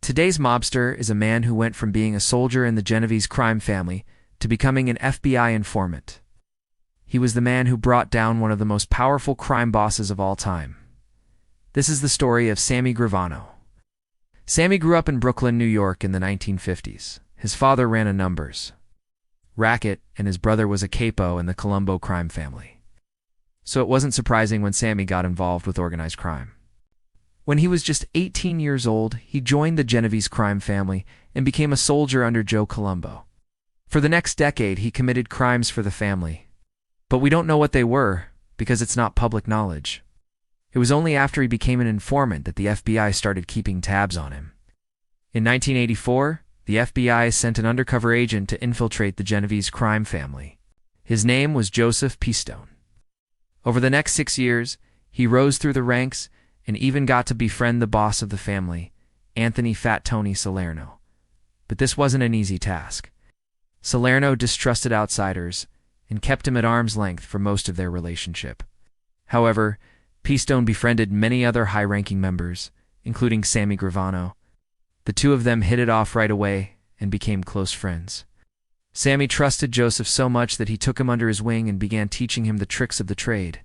Today's mobster is a man who went from being a soldier in the Genovese crime family to becoming an FBI informant. He was the man who brought down one of the most powerful crime bosses of all time. This is the story of Sammy Gravano. Sammy grew up in Brooklyn, New York in the 1950s. His father ran a numbers racket, and his brother was a capo in the Colombo crime family. So it wasn't surprising when Sammy got involved with organized crime. When he was just 18 years old, he joined the Genovese crime family and became a soldier under Joe Colombo. For the next decade, he committed crimes for the family. But we don't know what they were, because it's not public knowledge. It was only after he became an informant that the FBI started keeping tabs on him. In 1984, the FBI sent an undercover agent to infiltrate the Genovese crime family. His name was Joseph Pistone. Over the next 6 years, he rose through the ranks and even got to befriend the boss of the family, Anthony Fat Tony Salerno. But this wasn't an easy task. Salerno distrusted outsiders and kept him at arm's length for most of their relationship. However, Pistone befriended many other high-ranking members, including Sammy Gravano. The two of them hit it off right away and became close friends. Sammy trusted Joseph so much that he took him under his wing and began teaching him the tricks of the trade.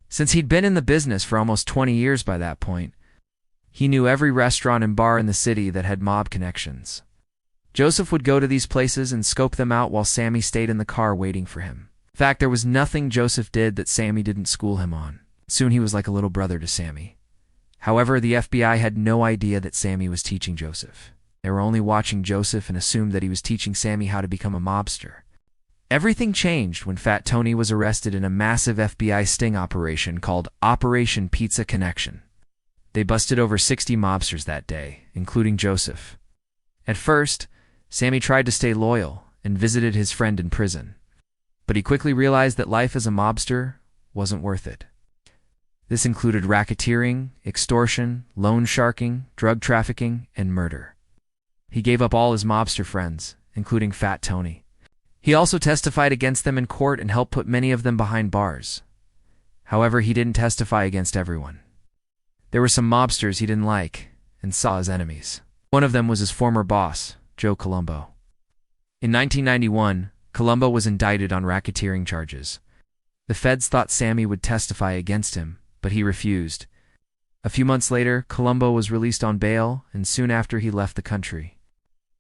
Since he'd been in the business for almost 20 years by that point, he knew every restaurant and bar in the city that had mob connections. Joseph would go to these places and scope them out while Sammy stayed in the car waiting for him. In fact, there was nothing Joseph did that Sammy didn't school him on. Soon he was like a little brother to Sammy. However, the FBI had no idea that Sammy was teaching Joseph. They were only watching Joseph and assumed that he was teaching Sammy how to become a mobster. Everything changed when Fat Tony was arrested in a massive FBI sting operation called Operation Pizza Connection. They busted over 60 mobsters that day, including Joseph. At first, Sammy tried to stay loyal and visited his friend in prison. But he quickly realized that life as a mobster wasn't worth it. This included racketeering, extortion, loan sharking, drug trafficking, and murder. He gave up all his mobster friends, including Fat Tony. He also testified against them in court and helped put many of them behind bars. However, he didn't testify against everyone. There were some mobsters he didn't like and saw as enemies. One of them was his former boss, Joe Colombo. In 1991, Colombo was indicted on racketeering charges. The feds thought Sammy would testify against him, but he refused. A few months later, Colombo was released on bail, and soon after he left the country.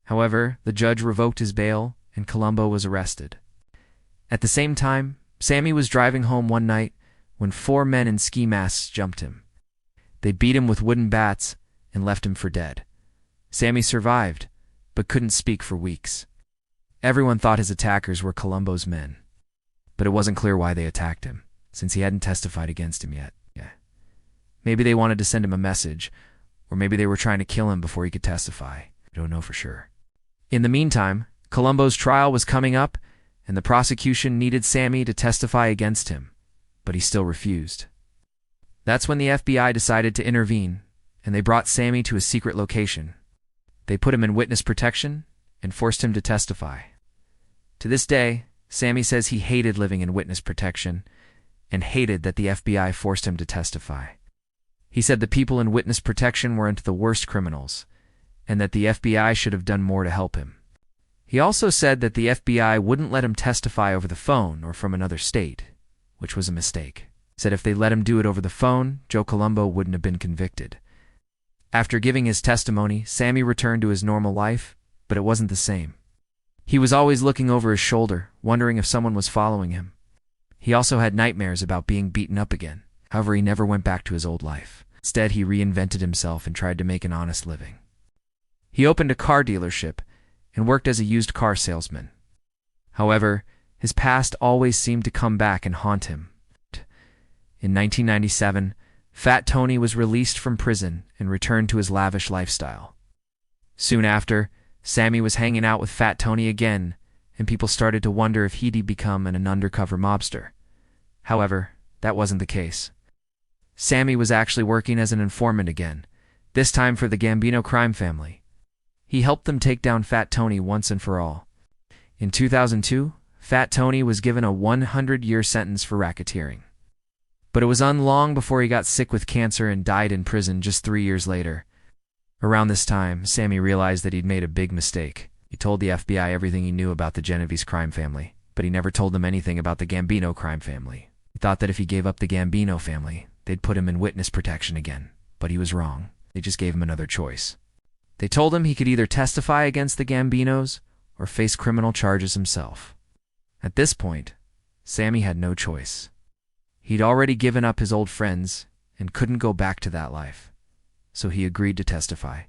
However, the judge revoked his bail, and Colombo was arrested. At the same time, Sammy was driving home one night when 4 men in ski masks jumped him. They beat him with wooden bats and left him for dead. Sammy survived, but couldn't speak for weeks. Everyone thought his attackers were Colombo's men, but it wasn't clear why they attacked him, since he hadn't testified against him yet. Maybe they wanted to send him a message, or maybe they were trying to kill him before he could testify. I don't know for sure. In the meantime, Colombo's trial was coming up, and the prosecution needed Sammy to testify against him, but he still refused. That's when the FBI decided to intervene, and they brought Sammy to a secret location. They put him in witness protection and forced him to testify. To this day, Sammy says he hated living in witness protection and hated that the FBI forced him to testify. He said the people in witness protection weren't the worst criminals, and that the FBI should have done more to help him. He also said that the FBI wouldn't let him testify over the phone or from another state, which was a mistake. He said if they let him do it over the phone, Joe Colombo wouldn't have been convicted. After giving his testimony, Sammy returned to his normal life, but it wasn't the same. He was always looking over his shoulder, wondering if someone was following him. He also had nightmares about being beaten up again. However, he never went back to his old life. Instead, he reinvented himself and tried to make an honest living. He opened a car dealership and worked as a used car salesman. However, his past always seemed to come back and haunt him. In 1997, Fat Tony was released from prison and returned to his lavish lifestyle. Soon after, Sammy was hanging out with Fat Tony again, and people started to wonder if he'd become an undercover mobster. However, that wasn't the case. Sammy was actually working as an informant again, this time for the Gambino crime family. He helped them take down Fat Tony once and for all. In 2002, Fat Tony was given a 100-year sentence for racketeering. But it was unlong before he got sick with cancer and died in prison just 3 years later. Around this time, Sammy realized that he'd made a big mistake. He told the FBI everything he knew about the Genovese crime family, but he never told them anything about the Gambino crime family. He thought that if he gave up the Gambino family, they'd put him in witness protection again, but he was wrong. They just gave him another choice. They told him he could either testify against the Gambinos or face criminal charges himself. At this point, Sammy had no choice. He'd already given up his old friends and couldn't go back to that life, so he agreed to testify.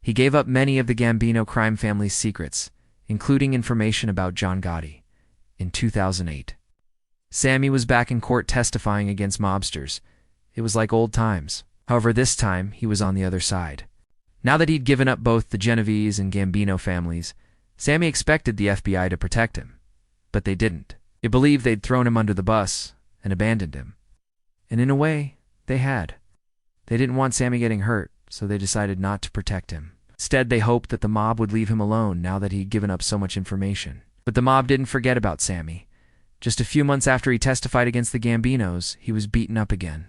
He gave up many of the Gambino crime family's secrets, including information about John Gotti. In 2008, Sammy was back in court testifying against mobsters. It was like old times. However, this time he was on the other side. Now that he'd given up both the Genovese and Gambino families, Sammy expected the FBI to protect him, but they didn't. They believed they'd thrown him under the bus and abandoned him. And in a way, they had. They didn't want Sammy getting hurt, so they decided not to protect him. Instead, they hoped that the mob would leave him alone now that he'd given up so much information. But the mob didn't forget about Sammy. Just a few months after he testified against the Gambinos, he was beaten up again.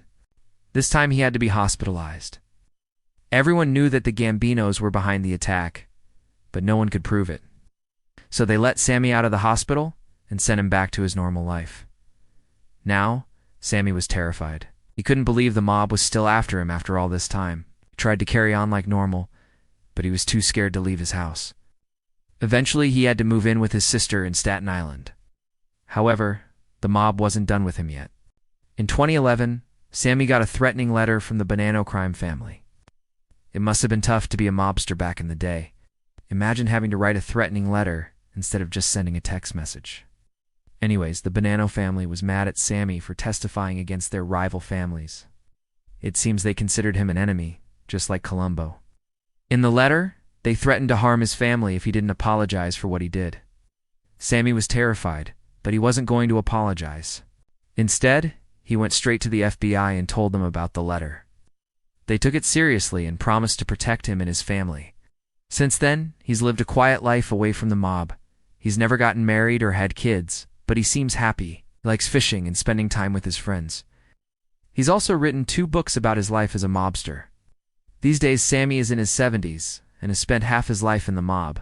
This time he had to be hospitalized. Everyone knew that the Gambinos were behind the attack, but no one could prove it. So they let Sammy out of the hospital and sent him back to his normal life. Now, Sammy was terrified. He couldn't believe the mob was still after him after all this time. He tried to carry on like normal, but he was too scared to leave his house. Eventually, he had to move in with his sister in Staten Island. However, the mob wasn't done with him yet. In 2011, Sammy got a threatening letter from the Bonanno crime family. It must have been tough to be a mobster back in the day. Imagine having to write a threatening letter instead of just sending a text message. Anyways, the Bonanno family was mad at Sammy for testifying against their rival families. It seems they considered him an enemy, just like Columbo. In the letter, they threatened to harm his family if he didn't apologize for what he did. Sammy was terrified, but he wasn't going to apologize. Instead, he went straight to the FBI and told them about the letter. They took it seriously and promised to protect him and his family. Since then, he's lived a quiet life away from the mob. He's never gotten married or had kids, but he seems happy. He likes fishing and spending time with his friends. He's also written 2 books about his life as a mobster. These days, Sammy is in his 70s and has spent half his life in the mob.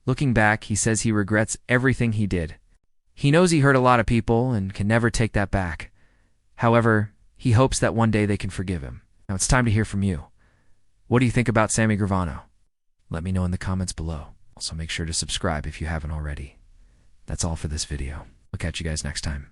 Looking back, he says he regrets everything he did. He knows he hurt a lot of people and can never take that back. However, he hopes that one day they can forgive him. Now it's time to hear from you. What do you think about Sammy Gravano? Let me know in the comments below. Also make sure to subscribe if you haven't already. That's all for this video. I'll catch you guys next time.